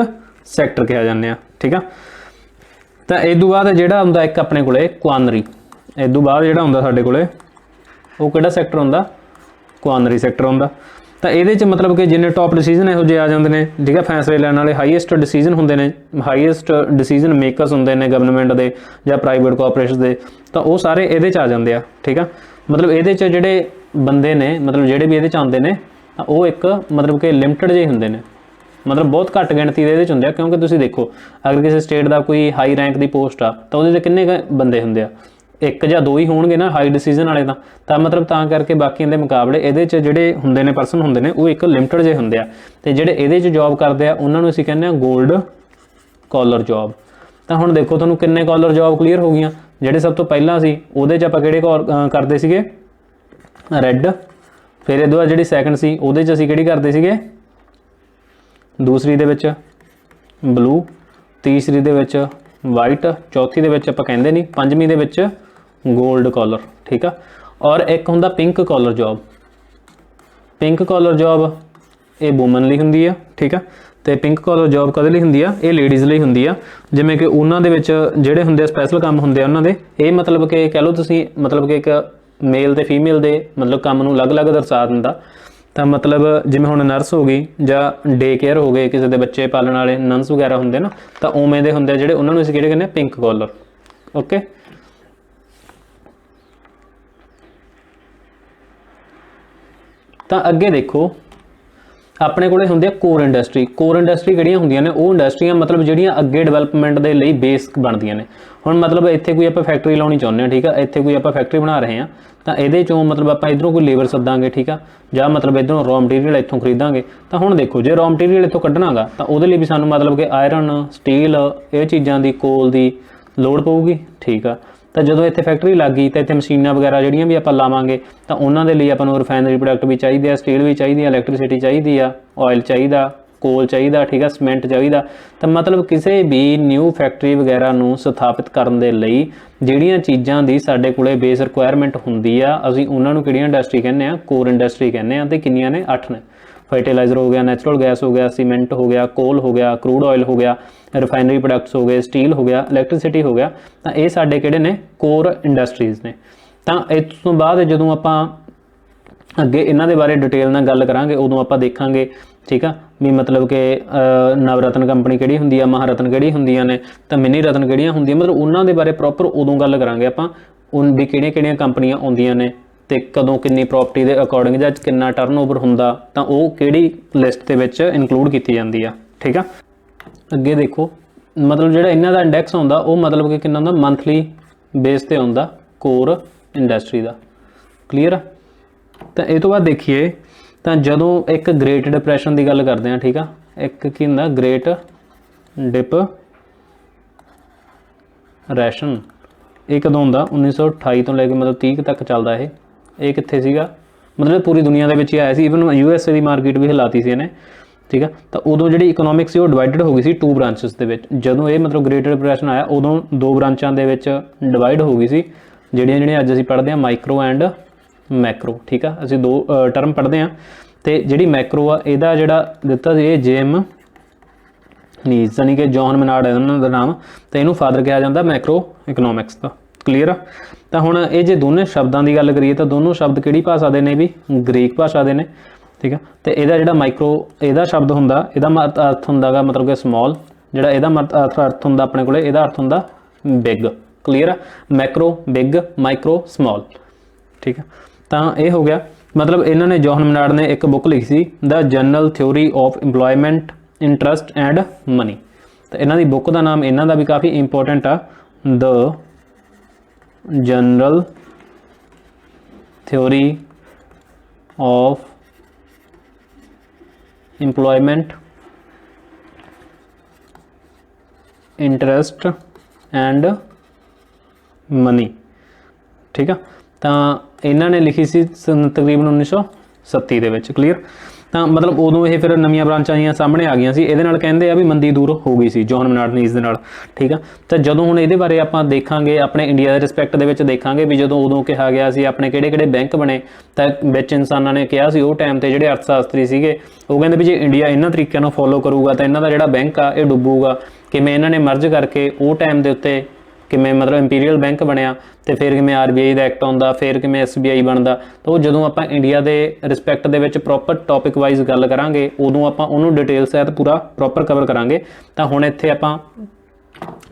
Speaker 1: ਸੈਕਟਰ ਕਿਹਾ ਜਾਂਦੇ ਆ। ਠੀਕ ਆ, ਤਾਂ ਇਹ ਤੋਂ ਬਾਅਦ ਜਿਹੜਾ ਹੁੰਦਾ ਇੱਕ ਆਪਣੇ ਕੋਲੇ ਕੁਆਨਰੀ। ਇਹ ਤੋਂ ਬਾਅਦ ਜਿਹੜਾ ਹੁੰਦਾ ਸਾਡੇ ਕੋਲੇ ਉਹ ਕਿਹੜਾ ਸੈਕਟਰ ਹੁੰਦਾ, ਕੁਆਨਰੀ ਸੈਕਟਰ ਹੁੰਦਾ। ਤਾਂ ਇਹਦੇ 'ਚ मतलब ਕਿ ਜਿੰਨੇ ਟੌਪ ਡਿਸੀਜਨ ਇਹੋ ਜਿਹੇ ਆ ਜਾਂਦੇ ਨੇ, ਠੀਕ ਆ, ਫੈਸਲੇ ਲੈਣ ਵਾਲੇ ਹਾਈਐਸਟ ਡਿਸੀਜਨ ਹੁੰਦੇ ਨੇ, ਹਾਈਐਸਟ ਡਿਸੀਜਨ ਮੇਕਰਸ ਹੁੰਦੇ ਨੇ ਗਵਰਨਮੈਂਟ ਦੇ ਜਾਂ ਪ੍ਰਾਈਵੇਟ ਕੋਆਪਰੇਸ਼ਨ ਦੇ, ਤਾਂ ਉਹ ਸਾਰੇ ਇਹਦੇ 'ਚ ਆ ਜਾਂਦੇ ਆ। ਠੀਕ ਆ, मतलब ਇਹਦੇ 'ਚ ਜਿਹੜੇ ਬੰਦੇ ਨੇ, मतलब ਜਿਹੜੇ ਵੀ ਇਹਦੇ 'ਚ ਆਉਂਦੇ ਨੇ ਤਾਂ ਉਹ ਇੱਕ मतलब ਕਿ ਲਿਮਟਡ ਜਿਹੇ ਹੁੰਦੇ ਨੇ, मतलब ਬਹੁਤ ਘੱਟ ਗਿਣਤੀ ਦੇ ਇਹਦੇ 'ਚ ਹੁੰਦੇ ਆ। ਕਿਉਂਕਿ ਤੁਸੀਂ ਦੇਖੋ ਅਗਰ ਕਿਸੇ ਸਟੇਟ ਦਾ ਕੋਈ ਹਾਈ ਰੈਂਕ ਦੀ ਪੋਸਟ ਆ ਤਾਂ ਉਹਦੇ 'ਤੇ ਕਿੰਨੇ ਬੰਦੇ ਹੁੰਦੇ ਆ, ਇੱਕ ਜਾਂ ਦੋ ਹੀ ਹੋਣਗੇ ਨਾ ਹਾਈ ਡਿਸੀਜਨ ਵਾਲੇ ਤਾਂ मतलब ਤਾਂ ਕਰਕੇ ਬਾਕੀਆਂ ਦੇ ਮੁਕਾਬਲੇ ਇਹਦੇ 'ਚ ਜਿਹੜੇ ਹੁੰਦੇ ਨੇ ਪਰਸਨ ਹੁੰਦੇ ਨੇ ਉਹ ਇੱਕ ਲਿਮਟਡ ਜਿਹੇ ਹੁੰਦੇ ਆ। ਤੇ ਜਿਹੜੇ ਇਹਦੇ 'ਚ ਜੌਬ ਕਰਦੇ ਆ ਉਹਨਾਂ ਨੂੰ ਅਸੀਂ ਕਹਿੰਦੇ ਆ ਗੋਲਡ ਕਾਲਰ ਜੌਬ। ਤਾਂ ਹੁਣ ਦੇਖੋ ਤੁਹਾਨੂੰ ਕਿੰਨੇ ਕਾਲਰ ਜੌਬ ਕਲੀਅਰ ਹੋ ਗਈਆਂ। ਜਿਹੜੇ ਸਭ ਤੋਂ ਪਹਿਲਾਂ ਸੀ ਉਹਦੇ 'ਚ ਆਪਾਂ ਕਿਹੜੇ ਕਰਦੇ ਸੀਗੇ, ਰੈੱਡ। ਫਿਰ ਇਹਦੇ ਬਾਅਦ ਜਿਹੜੀ ਸੈਕੰਡ ਸੀ ਉਹਦੇ 'ਚ ਅਸੀਂ ਕਿਹੜੀ ਕਰਦੇ ਸੀਗੇ, ਦੂਸਰੀ ਦੇ ਵਿੱਚ ਬਲੂ, ਤੀਸਰੀ ਦੇ ਵਿੱਚ ਵਾਈਟ, ਚੌਥੀ ਦੇ ਵਿੱਚ ਆਪਾਂ ਕਹਿੰਦੇ ਨਹੀਂ, ਪੰਜਵੀਂ ਦੇ ਵਿੱਚ ਗੋਲਡ ਕਾਲਰ। ਠੀਕ ਆ, और एक हुंदा pink collar job. Pink collar job ये वूमन ਲਈ ਹੁੰਦੀ ਆ, ठीक है। तो पिंक कॉलर जॉब कदे ਲਈ ਹੁੰਦੀ ਆ, ਇਹ ਲੇਡੀਜ਼ ਲਈ ਹੁੰਦੀ ਆ, ਜਿਵੇਂ ਕਿ ਉਹਨਾਂ ਦੇ ਵਿੱਚ ਜਿਹੜੇ ਹੁੰਦੇ ਸਪੈਸ਼ਲ ਕੰਮ ਹੁੰਦੇ ਆ ਉਹਨਾਂ ਦੇ, ਇਹ ਮਤਲਬ ਕਿ ਕਹਿ ਲਓ ਤੁਸੀਂ ਮਤਲਬ ਕਿ ਇੱਕ ਮੇਲ ਤੇ ਫੀਮੇਲ ਦੇ ਮਤਲਬ ਕੰਮ ਨੂੰ ਅਲੱਗ-ਅਲੱਗ ਦਰਸਾ ਦਿੰਦਾ। ਤਾਂ ਮਤਲਬ ਜਿਵੇਂ ਹੁਣ ਨਰਸ ਹੋ ਗਈ ਜਾਂ ਡੇ ਕੇਅਰ ਹੋ ਗਏ, ਕਿਸੇ ਦੇ ਬੱਚੇ ਪਾਲਣ ਵਾਲੇ ਨਰਸ ਵਗੈਰਾ ਹੁੰਦੇ ਨਾ, ਤਾਂ ਉਵੇਂ ਦੇ ਹੁੰਦੇ ਜਿਹੜੇ, ਉਹਨਾਂ ਨੂੰ ਅਸੀਂ ਕਿਹੜੇ ਕਹਿੰਦੇ ਆ, ਪਿੰਕ ਕॉलर। ਓਕੇ, ਤਾਂ ਅੱਗੇ ਦੇਖੋ ਆਪਣੇ ਕੋਲੇ ਹੁੰਦੇ ਆ ਕੋਰ ਇੰਡਸਟਰੀ। ਕੋਰ ਇੰਡਸਟਰੀ ਕਿਹੜੀਆਂ ਹੁੰਦੀਆਂ ਨੇ, ਉਹ ਇੰਡਸਟਰੀਆਂ ਮਤਲਬ ਜਿਹੜੀਆਂ ਅੱਗੇ ਡਿਵੈਲਪਮੈਂਟ ਦੇ ਲਈ ਬੇਸ ਬਣਦੀਆਂ ਨੇ। ਹੁਣ ਮਤਲਬ ਇੱਥੇ ਕੋਈ ਆਪਾਂ ਫੈਕਟਰੀ ਲਾਉਣੀ ਚਾਹੁੰਦੇ ਹਾਂ, ਠੀਕ ਆ, ਇੱਥੇ ਕੋਈ ਆਪਾਂ ਫੈਕਟਰੀ ਬਣਾ ਰਹੇ ਹਾਂ, ਤਾਂ ਇਹਦੇ ਚੋਂ ਮਤਲਬ ਆਪਾਂ ਇਧਰੋਂ ਕੋਈ ਲੇਬਰ ਸੱਦਾਂਗੇ, ਠੀਕ ਆ, ਜਾਂ ਮਤਲਬ ਇਧਰੋਂ ਰॉ ਮਟੀਰੀਅਲ ਇੱਥੋਂ ਖਰੀਦਾਂਗੇ। ਤਾਂ ਹੁਣ ਦੇਖੋ ਜੇ ਰॉ ਮਟੀਰੀਅਲ ਇੱਥੋਂ ਕੱਢਣਾਗਾ ਤਾਂ ਉਹਦੇ ਲਈ ਵੀ ਸਾਨੂੰ ਮਤਲਬ ਕਿ ਆਇਰਨ, ਸਟੀਲ, ਇਹ ਚੀਜ਼ਾਂ ਦੀ, ਕੋਲ ਦੀ ਲੋੜ ਪਊਗੀ, ਠੀਕ ਆ। ਤਾਂ ਜਦੋਂ ਇੱਥੇ ਫੈਕਟਰੀ ਲੱਗ ਗਈ ਤਾਂ ਇੱਥੇ ਮਸ਼ੀਨਾਂ ਵਗੈਰਾ ਜਿਹੜੀਆਂ ਵੀ ਆਪਾਂ ਲਾਵਾਂਗੇ ਤਾਂ ਉਹਨਾਂ ਦੇ ਲਈ ਆਪਾਂ ਨੂੰ ਰਿਫਾਈਨਰੀ ਪ੍ਰੋਡਕਟ ਵੀ ਚਾਹੀਦੇ ਆ, ਸਟੀਲ ਵੀ ਚਾਹੀਦੀ ਆ, ਇਲੈਕਟ੍ਰਿਸਿਟੀ ਚਾਹੀਦੀ ਆ, ਆਇਲ ਚਾਹੀਦਾ, ਕੋਲ ਚਾਹੀਦਾ, ਠੀਕ ਆ, ਸੀਮੈਂਟ ਚਾਹੀਦਾ। ਤਾਂ ਮਤਲਬ ਕਿਸੇ ਵੀ ਨਿਊ ਫੈਕਟਰੀ ਵਗੈਰਾ ਨੂੰ ਸਥਾਪਿਤ ਕਰਨ ਦੇ ਲਈ ਜਿਹੜੀਆਂ ਚੀਜ਼ਾਂ ਦੀ ਸਾਡੇ ਕੋਲੇ ਬੇਸ ਰਿਕੁਆਇਰਮੈਂਟ ਹੁੰਦੀ ਆ, ਅਸੀਂ ਉਹਨਾਂ ਨੂੰ ਕਿਹੜੀਆਂ ਇੰਡਸਟਰੀ ਕਹਿੰਦੇ ਆ, ਕੋਰ ਇੰਡਸਟਰੀ ਕਹਿੰਦੇ ਆ। ਤੇ ਕਿੰਨੀਆਂ ਨੇ? 8 ਨੇ। फर्टिलाइजर हो गया, नेचुरल गैस हो गया, सीमेंट हो गया, कोल हो गया, क्रूड ऑयल हो गया, रिफाइनरी प्रोडक्ट्स हो गए, स्टील हो गया, इलैक्ट्रिसिटी हो गया। तो ये साडे किहड़े ने? कोर इंडस्ट्रीज़ ने। तो इस तो बाद जदों आपां अगे इन्हां दे बारे डिटेल नाल गल करांगे उदों आपां देखांगे, ठीक है, भी मतलब कि नवरत्न कंपनी किहड़ी हुंदी आ, महारत्न किहड़ी हुंदियां ने, तो मिनी रत्न किहड़ियां हुंदियां, मतलब उन्हां दे बारे प्रॉपर उदों गल करांगे आपां उन भी किहड़ियां-किहड़ियां कंपनियां आउंदियां ने ਤੇ ਕਦੋਂ ਕਿੰਨੀ ਪ੍ਰੋਪਰਟੀ ਦੇ ਅਕੋਰਡਿੰਗ ਜਾਂ ਕਿੰਨਾ ਟਰਨਓਵਰ ਹੁੰਦਾ, ਤਾਂ ਉਹ ਕਿਹੜੀ ਲਿਸਟ ਦੇ ਵਿੱਚ ਇਨਕਲੂਡ ਕੀਤੀ ਜਾਂਦੀ ਆ, ਠੀਕ ਆ। ਅੱਗੇ ਦੇਖੋ ਮਤਲਬ ਜਿਹੜਾ ਇਹਨਾਂ ਦਾ ਇੰਡੈਕਸ ਹੁੰਦਾ ਉਹ ਮਤਲਬ ਕਿ ਕਿੰਨਾ ਹੁੰਦਾ, ਮੰਥਲੀ ਬੇਸ ਤੇ ਹੁੰਦਾ ਕੋਰ ਇੰਡਸਟਰੀ ਦਾ। ਕਲੀਅਰ ਆ। ਤਾਂ ਇਹ ਤੋਂ ਬਾਅਦ ਦੇਖੀਏ ਤਾਂ ਜਦੋਂ ਇੱਕ ਗ੍ਰੇਟ ਡਿਪਰੈਸ਼ਨ ਦੀ ਗੱਲ ਕਰਦੇ ਆ, ਠੀਕ ਆ, ਇੱਕ ਕੀ ਹੁੰਦਾ ਗ੍ਰੇਟ ਡਿਪਰੈਸ਼ਨ। ਇਹ ਕਦੋਂ ਹੁੰਦਾ? 1928 ਤੋਂ ਲੈ ਕੇ ਮਤਲਬ 30 ਤੱਕ ਚੱਲਦਾ ਇਹ ਕਿੱਥੇ ਸੀਗਾ? ਮਤਲਬ ਪੂਰੀ ਦੁਨੀਆ ਦੇ ਵਿੱਚ ਹੀ ਆਇਆ ਸੀ, ਈਵਨ USA ਦੀ ਮਾਰਕੀਟ ਵੀ ਹਿਲਾਤੀ ਸੀ ਇਹਨੇ, ਠੀਕ ਆ। ਤਾਂ ਉਦੋਂ ਜਿਹੜੀ ਇਕਨੋਮਿਕ ਸੀ ਉਹ ਡਿਵਾਈਡਡ ਹੋ ਗਈ ਸੀ 2 ਬ੍ਰਾਂਚਸ ਦੇ ਵਿੱਚ। ਜਦੋਂ ਇਹ ਮਤਲਬ ਗ੍ਰੇਟ ਡਿਪਰੈਸ਼ਨ ਆਇਆ ਉਦੋਂ 2 ਬ੍ਰਾਂਚਾਂ ਦੇ ਵਿੱਚ ਡਿਵਾਈਡ ਹੋ ਗਈ ਸੀ, ਜਿਹੜੀਆਂ ਅੱਜ ਅਸੀਂ ਪੜ੍ਹਦੇ ਹਾਂ ਮਾਈਕਰੋ ਐਂਡ ਮੈਕਰੋ, ਠੀਕ ਆ। ਅਸੀਂ 2 ਟਰਮ ਪੜ੍ਹਦੇ ਹਾਂ। ਤੇ ਜਿਹੜੀ ਮੈਕਰੋ ਆ ਇਹਦਾ ਜਿਹੜਾ ਦਿੱਤਾ ਸੀ ਇਹ ਜੇਮ ਨੀਜ਼, ਯਾਨੀ ਕਿ ਜੌਨ ਮੈਨਾਰਡ ਹੈ ਉਹਨਾਂ ਦਾ ਨਾਮ, ਤੇ ਇਹਨੂੰ ਫਾਦਰ ਕਿਹਾ ਜਾਂਦਾ ਮੈਕਰੋ ਇਕਨੋਮਿਕਸ ਦਾ। ਕਲੀਅਰ ਆ। ਤਾਂ ਹੁਣ ਇਹ ਜੇ ਦੋਨੇ ਸ਼ਬਦਾਂ ਦੀ ਗੱਲ ਕਰੀਏ ਤਾਂ ਦੋਨੋਂ ਸ਼ਬਦ ਕਿਹੜੀ ਭਾਸ਼ਾ ਦੇ ਨੇ? ਵੀ ਗ੍ਰੀਕ ਭਾਸ਼ਾ ਦੇ ਨੇ, ਠੀਕ ਆ। ਤੇ ਇਹਦਾ ਜਿਹੜਾ ਮਾਈਕਰੋ ਇਹਦਾ ਸ਼ਬਦ ਹੁੰਦਾ, ਇਹਦਾ ਅਰਥ ਹੁੰਦਾ ਗਾ ਮਤਲਬ ਕਿ ਸਮੌਲ, ਜਿਹੜਾ ਇਹਦਾ ਅਰਥ ਹੁੰਦਾ ਆਪਣੇ ਕੋਲੇ, ਇਹਦਾ ਅਰਥ ਹੁੰਦਾ ਬਿਗ। ਕਲੀਅਰ ਆ। ਮੈਕਰੋ ਬਿਗ, ਮਾਈਕਰੋ ਸਮੌਲ, ਠੀਕ ਆ। ਤਾਂ ਇਹ ਹੋ ਗਿਆ ਮਤਲਬ ਇਹਨਾਂ ਨੇ ਜੌਨ ਮੈਨਾਰਡ ਨੇ ਇੱਕ ਬੁੱਕ ਲਿਖੀ ਸੀ the general theory of employment, interest and money. ਤਾਂ ਇਹਨਾਂ ਦੀ ਬੁੱਕ ਦਾ ਨਾਮ ਇਹਨਾਂ ਦਾ ਵੀ ਕਾਫੀ ਇੰਪੋਰਟੈਂਟ ਆ, the general theory of employment, interest and money, ठीक है। तो इन्होंने लिखी सी तकरीबन 1937 ਦੇ ਵਿੱਚ। ਕਲੀਅਰ। ਤਾਂ ਮਤਲਬ ਉਦੋਂ ਇਹ ਫਿਰ ਨਵੀਆਂ ਬ੍ਰਾਂਚਾਂ ਜੀਆਂ ਸਾਹਮਣੇ ਆ ਗਈਆਂ ਸੀ। ਇਹਦੇ ਨਾਲ ਕਹਿੰਦੇ ਆ ਵੀ ਮੰਦੀ ਦੂਰ ਹੋ ਗਈ ਸੀ ਜੌਨ ਮੈਨਾਰਡ ਨੀਜ਼ ਦੇ ਨਾਲ, ਠੀਕ ਆ। ਤਾਂ ਜਦੋਂ ਹੁਣ ਇਹਦੇ ਬਾਰੇ ਆਪਾਂ ਦੇਖਾਂਗੇ ਆਪਣੇ ਇੰਡੀਆ ਦੇ ਰਿਸਪੈਕਟ ਦੇ ਵਿੱਚ ਦੇਖਾਂਗੇ ਵੀ ਜਦੋਂ ਉਦੋਂ ਕਿਹਾ ਗਿਆ ਸੀ ਆਪਣੇ ਕਿਹੜੇ ਬੈਂਕ ਬਣੇ, ਤਾਂ ਵਿੱਚ ਇਨਸਾਨਾਂ ਨੇ ਕਿਹਾ ਸੀ ਉਹ ਟਾਈਮ ਤੇ ਜਿਹੜੇ ਅਰਥ ਸ਼ਾਸਤਰੀ ਸੀਗੇ ਉਹ ਕਹਿੰਦੇ ਵੀ ਜੇ ਇੰਡੀਆ ਇਹਨਾਂ ਤਰੀਕਿਆਂ ਨੂੰ ਫੋਲੋ ਕਰੂਗਾ ਤਾਂ ਇਹਨਾਂ ਦਾ ਜਿਹੜਾ ਬੈਂਕ ਆ ਇਹ ਡੁੱਬੂਗਾ। ਕਿਵੇਂ ਇਹਨਾਂ ਨੇ ਮਰਜ ਕਰਕੇ ਉਹ ਟਾਈਮ ਦੇ ਉੱਤੇ ਕਿਵੇਂ ਮਤਲਬ ਇੰਪੀਰੀਅਲ ਬੈਂਕ ਬਣਿਆ, ਤੇ ਫਿਰ ਕਿਵੇਂ RBI ਦਾ ਐਕਟ ਆਉਂਦਾ, ਫਿਰ ਕਿਵੇਂ SBI ਬਣਦਾ। ਤਾਂ ਉਹ ਜਦੋਂ ਆਪਾਂ ਇੰਡੀਆ ਦੇ ਰਿਸਪੈਕਟ ਦੇ ਵਿੱਚ ਪ੍ਰੋਪਰ ਟੌਪਿਕ ਵਾਈਜ਼ ਗੱਲ ਕਰਾਂਗੇ ਉਦੋਂ ਆਪਾਂ ਉਹਨੂੰ ਡਿਟੇਲ ਸਹਿਤ ਪੂਰਾ ਪ੍ਰੋਪਰ ਕਵਰ ਕਰਾਂਗੇ। ਤਾਂ ਹੁਣ ਇੱਥੇ ਆਪਾਂ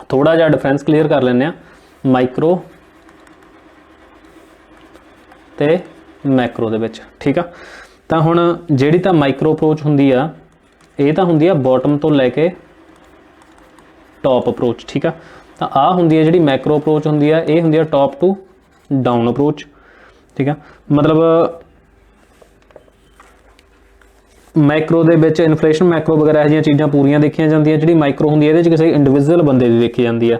Speaker 1: ਥੋੜਾ ਜਿਹਾ ਡਿਫਰੈਂਸ ਕਲੀਅਰ ਕਰ ਲੈਂਦੇ ਹਾਂ ਮਾਈਕਰੋ ਤੇ ਮੈਕਰੋ ਦੇ ਵਿੱਚ, ਠੀਕ ਆ। ਤਾਂ ਹੁਣ ਜਿਹੜੀ ਤਾਂ ਮਾਈਕਰੋ ਅਪਰੋਚ ਹੁੰਦੀ ਆ ਇਹ ਤਾਂ ਹੁੰਦੀ ਆ ਬਾਟਮ ਤੋਂ ਲੈ ਕੇ ਟੌਪ ਅਪਰੋਚ, ਠੀਕ ਆ। ਤਾਂ ਆਹ ਹੁੰਦੀ ਹੈ ਜਿਹੜੀ ਮੈਕਰੋ ਅਪਰੋਚ ਹੁੰਦੀ ਆ, ਇਹ ਹੁੰਦੀ ਆ ਟੌਪ ਟੂ ਡਾਊਨ ਅਪਰੋਚ, ਠੀਕ ਆ। ਮਤਲਬ ਮਾਈਕਰੋ ਦੇ ਵਿੱਚ ਇਨਫਲੇਸ਼ਨ ਮੈਕਰੋ ਵਗੈਰਾ ਇਹੋ ਜਿਹੀਆਂ ਚੀਜ਼ਾਂ ਪੂਰੀਆਂ ਦੇਖੀਆਂ ਜਾਂਦੀਆਂ। ਜਿਹੜੀ ਮਾਈਕਰੋ ਹੁੰਦੀ ਹੈ ਇਹਦੇ 'ਚ ਕਿਸੇ ਇੰਡੀਵਿਜੂਅਲ ਬੰਦੇ ਦੀ ਦੇਖੀ ਜਾਂਦੀ ਆ,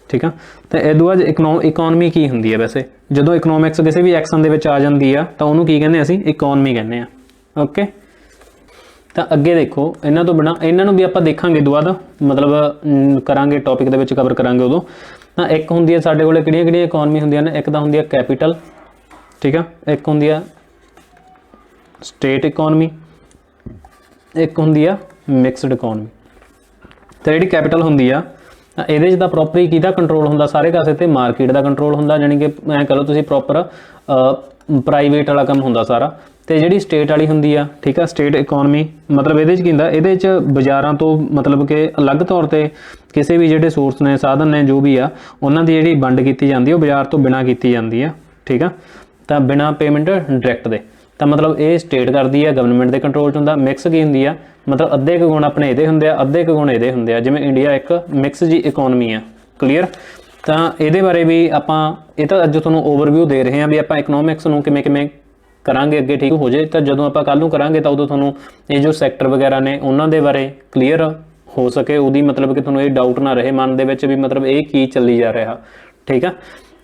Speaker 1: ਠੀਕ ਆ। ਤਾਂ ਇਹ ਤੋਂ ਬਾਅਦ ਇਕਨੋਮੀ ਕੀ ਹੁੰਦੀ ਹੈ? ਵੈਸੇ ਜਦੋਂ ਇਕਨੋਮਿਕਸ ਕਿਸੇ ਵੀ ਐਕਸ਼ਨ ਦੇ ਵਿੱਚ ਆ ਜਾਂਦੀ ਆ ਤਾਂ ਉਹਨੂੰ ਕੀ ਕਹਿੰਦੇ? ਅਸੀਂ ਇਕਨੋਮੀ ਕਹਿੰਦੇ ਆ। ਓਕੇ। ਤਾਂ ਅੱਗੇ ਦੇਖੋ ਇਹਨਾਂ ਤੋਂ ਬਿਨਾਂ ਇਹਨਾਂ ਨੂੰ ਵੀ ਆਪਾਂ ਦੇਖਾਂਗੇ ਦੁਬਾਰਾ ਮਤਲਬ ਕਰਾਂਗੇ ਟੌਪਿਕ ਦੇ ਵਿੱਚ ਕਵਰ ਕਰਾਂਗੇ ਉਦੋਂ। ਤਾਂ ਇੱਕ ਹੁੰਦੀ ਹੈ ਸਾਡੇ ਕੋਲ ਕਿਹੜੀਆਂ ਇਕਨੋਮੀ ਹੁੰਦੀਆਂ ਨੇ, ਇੱਕ ਤਾਂ ਹੁੰਦੀ ਹੈ ਕੈਪੀਟਲ, ठीक है। एक होंदी आ स्टेट इकोनमी, एक होंदी आ मिक्सड इकोनमी। तो जिहड़ी कैपिटल होंदी आ ਇਹਦੇ 'ਚ ਤਾਂ ਪ੍ਰੋਪਰ ਹੀ ਕਿਹਦਾ ਕੰਟਰੋਲ ਹੁੰਦਾ ਸਾਰੇ ਕਾਸੇ ਤੇ ਮਾਰਕੀਟ ਦਾ ਕੰਟਰੋਲ ਹੁੰਦਾ, ਜਾਣੀ ਕਿ ਐਂ ਕਹ ਲਓ ਤੁਸੀਂ ਪ੍ਰੋਪਰ ਪ੍ਰਾਈਵੇਟ ਵਾਲਾ ਕੰਮ ਹੁੰਦਾ ਸਾਰਾ। ਤੇ ਜਿਹੜੀ ਸਟੇਟ ਵਾਲੀ ਹੁੰਦੀ ਆ, ਠੀਕ ਆ, ਸਟੇਟ ਇਕਨੋਮੀ ਮਤਲਬ ਇਹਦੇ 'ਚ ਕੀ ਹੁੰਦਾ, ਇਹਦੇ 'ਚ ਬਾਜ਼ਾਰਾਂ ਤੋਂ ਮਤਲਬ ਕਿ ਅਲੱਗ ਤੌਰ ਤੇ ਕਿਸੇ ਵੀ ਜਿਹੜੇ ਸੋਰਸ ਨੇ ਸਾਧਨ ਨੇ ਜੋ ਵੀ ਆ ਉਹਨਾਂ ਦੀ ਜਿਹੜੀ ਵੰਡ ਕੀਤੀ ਜਾਂਦੀ ਉਹ ਬਾਜ਼ਾਰ ਤੋਂ ਬਿਨਾਂ ਕੀਤੀ ਜਾਂਦੀ ਆ, ਠੀਕ ਆ, ਤਾਂ ਬਿਨਾਂ ਪੇਮੈਂਟ ਡਾਇਰੈਕਟ ਦੇ। ਤਾਂ ਮਤਲਬ ਇਹ ਸਟੇਟ ਕਰਦੀ ਆ, ਗਵਰਨਮੈਂਟ ਦੇ ਕੰਟਰੋਲ 'ਚ ਹੁੰਦਾ। ਮਿਕਸ ਕੀ ਹੁੰਦੀ ਆ, ਮਤਲਬ ਅੱਧੇ ਕੁ ਗੁਣ ਆਪਣੇ ਇਹਦੇ ਹੁੰਦੇ ਆ, ਅੱਧੇ ਕੁ ਗੁਣ ਇਹਦੇ ਹੁੰਦੇ ਆ। ਜਿਵੇਂ ਇੰਡੀਆ ਇੱਕ ਮਿਕਸ ਜੀ ਇਕਨੋਮੀ ਆ, ਕਲੀਅਰ। ਤਾਂ ਇਹਦੇ ਬਾਰੇ ਵੀ ਆਪਾਂ ਇਹ ਤਾਂ ਅੱਜ ਤੁਹਾਨੂੰ ਓਵਰਵਿਊ ਦੇ ਰਹੇ ਹਾਂ ਵੀ ਆਪਾਂ ਇਕਨੋਮਿਕਸ ਨੂੰ ਕਿਵੇਂ ਕਿਵੇਂ ਕਰਾਂਗੇ ਅੱਗੇ, ਠੀਕ ਹੋ ਜੇ। ਤਾਂ ਜਦੋਂ ਆਪਾਂ ਕੱਲ੍ਹ ਨੂੰ ਕਰਾਂਗੇ ਤਾਂ ਉਦੋਂ ਤੁਹਾਨੂੰ ਇਹ ਜੋ ਸੈਕਟਰ ਵਗੈਰਾ ਨੇ ਉਹਨਾਂ ਦੇ ਬਾਰੇ ਕਲੀਅਰ ਹੋ ਸਕੇ, ਉਹਦੀ ਮਤਲਬ ਕਿ ਤੁਹਾਨੂੰ ਇਹ ਡਾਊਟ ਨਾ ਰਹੇ ਮਨ ਦੇ ਵਿੱਚ ਵੀ ਮਤਲਬ ਇਹ ਕੀ ਚੱਲੀ ਜਾ ਰਿਹਾ, ਠੀਕ ਆ।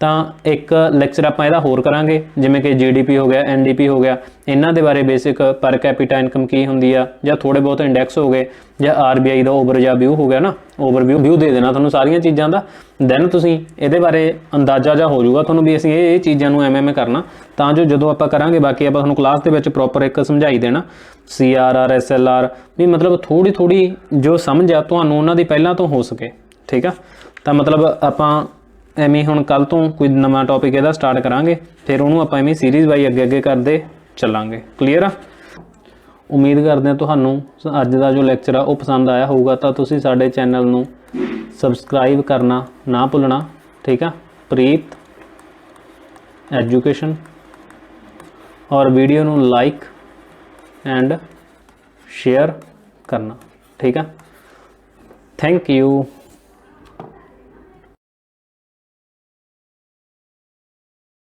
Speaker 1: ਤਾਂ ਇੱਕ ਲੈਕਚਰ ਆਪਾਂ ਇਹਦਾ ਹੋਰ ਕਰਾਂਗੇ, ਜਿਵੇਂ ਕਿ GDP ਹੋ ਗਿਆ, NDP ਹੋ ਗਿਆ, ਇਹਨਾਂ ਦੇ ਬਾਰੇ ਬੇਸਿਕ ਪਰ ਕੈਪੀਟਾ ਇਨਕਮ ਕੀ ਹੁੰਦੀ ਆ, ਜਾਂ ਥੋੜ੍ਹੇ ਬਹੁਤ ਇੰਡੈਕਸ ਹੋ ਗਏ, ਜਾਂ RBI ਦਾ ਓਵਰ ਜਾਂ ਵਿਊ ਹੋ ਗਿਆ ਨਾ, ਓਵਰਵਿਊ ਦੇ ਦੇਣਾ ਤੁਹਾਨੂੰ ਸਾਰੀਆਂ ਚੀਜ਼ਾਂ ਦਾ। ਦੈਨ ਤੁਸੀਂ ਇਹਦੇ ਬਾਰੇ ਅੰਦਾਜ਼ਾ ਜਿਹਾ ਹੋ ਜਾਊਗਾ ਤੁਹਾਨੂੰ ਵੀ ਅਸੀਂ ਇਹ ਚੀਜ਼ਾਂ ਨੂੰ ਐਵੇਂ ਕਰਨਾ, ਤਾਂ ਜੋ ਜਦੋਂ ਆਪਾਂ ਕਰਾਂਗੇ ਬਾਕੀ ਆਪਾਂ ਤੁਹਾਨੂੰ ਕਲਾਸ ਦੇ ਵਿੱਚ ਪ੍ਰੋਪਰ ਇੱਕ ਸਮਝਾਈ ਦੇਣਾ CRR SLR ਵੀ ਮਤਲਬ ਥੋੜ੍ਹੀ ਜੋ ਸਮਝ ਆ ਤੁਹਾਨੂੰ ਉਹਨਾਂ ਦੀ ਪਹਿਲਾਂ ਤੋਂ ਹੋ ਸਕੇ, ਠੀਕ ਆ। ਤਾਂ ਮਤਲਬ ਆਪਾਂ ਐਵੇਂ ਹੁਣ ਕੱਲ੍ਹ ਤੋਂ ਕੋਈ ਨਵਾਂ ਟੌਪਿਕ ਇਹਦਾ ਸਟਾਰਟ ਕਰਾਂਗੇ, ਫਿਰ ਉਹਨੂੰ ਆਪਾਂ ਐਵੇਂ ਸੀਰੀਜ਼ ਵਾਈ ਅੱਗੇ ਕਰਦੇ ਚੱਲਾਂਗੇ, ਕਲੀਅਰ ਆ। ਉਮੀਦ ਕਰਦੇ ਹਾਂ ਤੁਹਾਨੂੰ ਅੱਜ ਦਾ ਜੋ ਲੈਕਚਰ ਆ ਉਹ ਪਸੰਦ ਆਇਆ ਹੋਊਗਾ। ਤਾਂ ਤੁਸੀਂ ਸਾਡੇ ਚੈਨਲ ਨੂੰ ਸਬਸਕ੍ਰਾਈਬ ਕਰਨਾ ਨਾ ਭੁੱਲਣਾ, ਠੀਕ ਆ। ਪ੍ਰੀਤ ਐਜੂਕੇਸ਼ਨ, ਔਰ ਵੀਡੀਓ ਨੂੰ ਲਾਈਕ ਐਂਡ ਸ਼ੇਅਰ ਕਰਨਾ, ਠੀਕ ਆ। Thank you.